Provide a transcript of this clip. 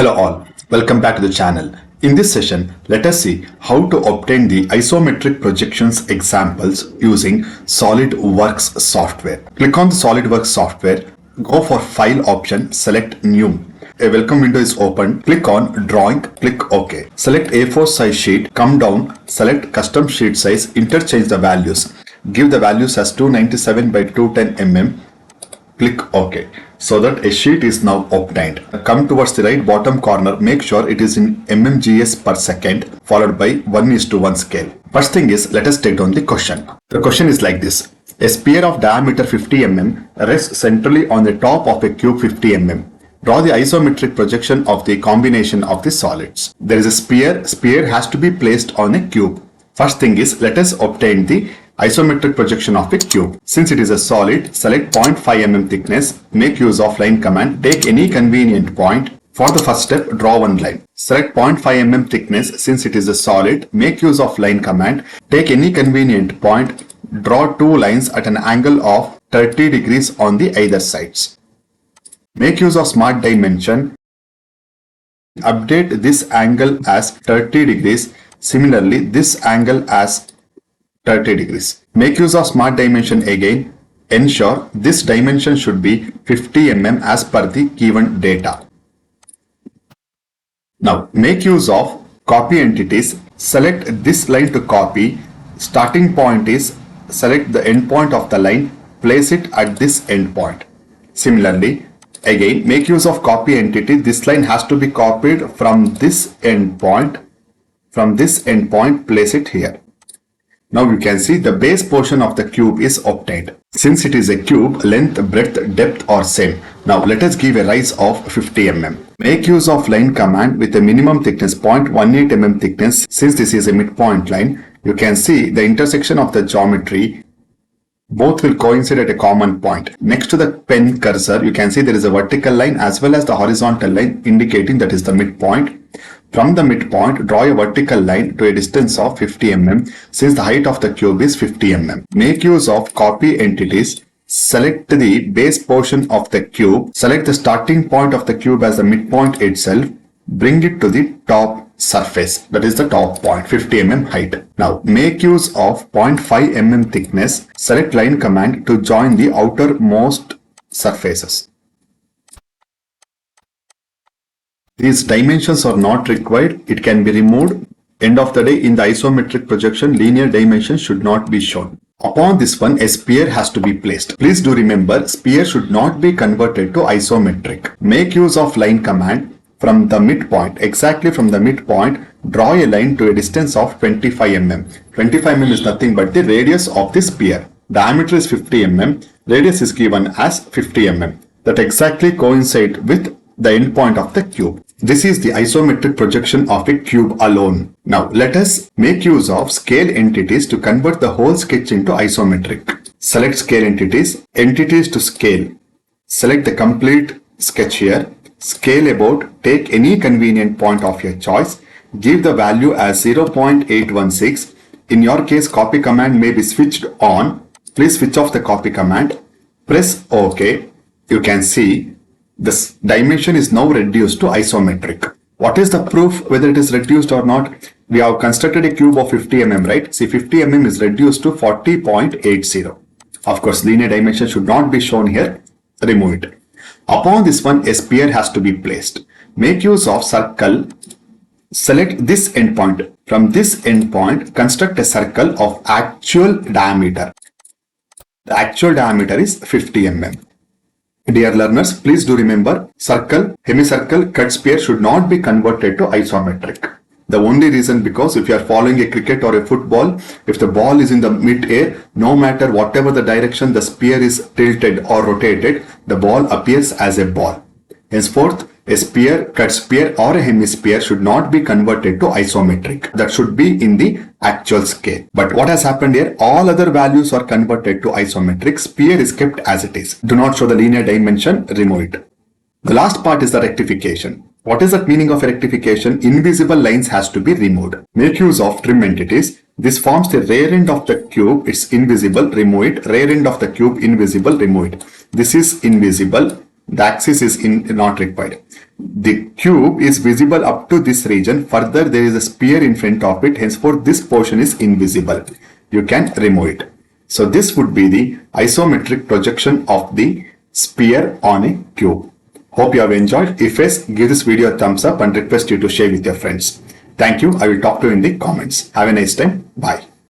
Hello all, welcome back to the channel. In this session, let us see how to obtain the isometric projections examples using SolidWorks software. Click on the SolidWorks software, go for File option, select New. A welcome window is opened. Click on Drawing, click OK. Select A4 size sheet, come down, select Custom Sheet Size, interchange the values. Give the values as 297 by 210 mm. Click OK. So that a sheet is now obtained. Come towards the right bottom corner, make sure it is in mmgs per second followed by 1:1 scale. First thing is, let us take down the question. The question is like this. A sphere of diameter 50 mm rests centrally on the top of a cube 50 mm. Draw the isometric projection of the combination of the solids. There is a sphere has to be placed on a cube. First thing is, let us obtain the isometric projection of a cube. Since it is a solid, select 0.5 mm thickness, make use of line command, take any convenient point. For the first step, draw one line. Select 0.5 mm thickness, since it is a solid, make use of line command, take any convenient point, draw two lines at an angle of 30 degrees on the either sides. Make use of smart dimension, update this angle as 30 degrees, similarly this angle as 30 degrees. Make use of smart dimension again. Ensure this dimension should be 50 mm as per the given data. Now make use of copy entities. Select this line to copy. Starting point is, select the end point of the line, place it at this end point. Similarly, again make use of copy entity. This line has to be copied from this end point. From this end point, place it here. Now you can see the base portion of the cube is obtained. Since it is a cube, length, breadth, depth are same. Now let us give a rise of 50 mm. Make use of line command with a minimum thickness 0.18 mm thickness. Since this is a midpoint line, you can see the intersection of the geometry. Both will coincide at a common point. Next to the pen cursor, you can see there is a vertical line as well as the horizontal line indicating that is the midpoint. From the midpoint, draw a vertical line to a distance of 50 mm since the height of the cube is 50 mm. Make use of copy entities. Select the base portion of the cube. Select the starting point of the cube as the midpoint itself. Bring it to the top surface, that is the top point, 50 mm height. Now make use of 0.5 mm thickness. Select line command to join the outermost surfaces. These dimensions are not required. It can be removed. End of the day, in the isometric projection, linear dimensions should not be shown. Upon this one, a sphere has to be placed. Please do remember, sphere should not be converted to isometric. Make use of line command. From the midpoint, exactly from the midpoint, draw a line to a distance of 25 mm. 25 mm is nothing but the radius of the sphere. Diameter is 50 mm. Radius is given as 50 mm. That exactly coincides with the end point of the cube. This is the isometric projection of a cube alone. Now let us make use of scale entities to convert the whole sketch into isometric. Select scale entities, entities to scale. Select the complete sketch here. Scale about, take any convenient point of your choice. Give the value as 0.816. In your case, copy command may be switched on. Please switch off the copy command. Press OK. You can see this dimension is now reduced to isometric. What is the proof whether it is reduced or not? We have constructed a cube of 50 mm, right? See, 50 mm is reduced to 40.80. Of course, linear dimension should not be shown here. Remove it. Upon this one, a sphere has to be placed. Make use of circle. Select this endpoint. From this endpoint, construct a circle of actual diameter. The actual diameter is 50 mm. Dear learners, please do remember, circle, hemicycle, cut sphere should not be converted to isometric. The only reason because if you are following a cricket or a football, if the ball is in the mid-air, no matter whatever the direction the sphere is tilted or rotated, the ball appears as a ball. Henceforth, a sphere, cut sphere or a hemisphere should not be converted to isometric. That should be in the actual scale. But what has happened here? All other values are converted to isometric. Sphere is kept as it is. Do not show the linear dimension, remove it. The last part is the rectification. What is the meaning of a rectification? Invisible lines has to be removed. Make use of trim entities. This forms the rear end of the cube. It's invisible, remove it. Rear end of the cube, invisible, remove it. This is invisible. The axis is not required. The cube is visible up to this region. Further, there is a sphere in front of it. Henceforth, this portion is invisible. You can remove it. So this would be the isometric projection of the sphere on a cube. Hope you have enjoyed. If yes, give this video a thumbs up and request you to share with your friends. Thank you. I will talk to you in the comments. Have a nice time. Bye.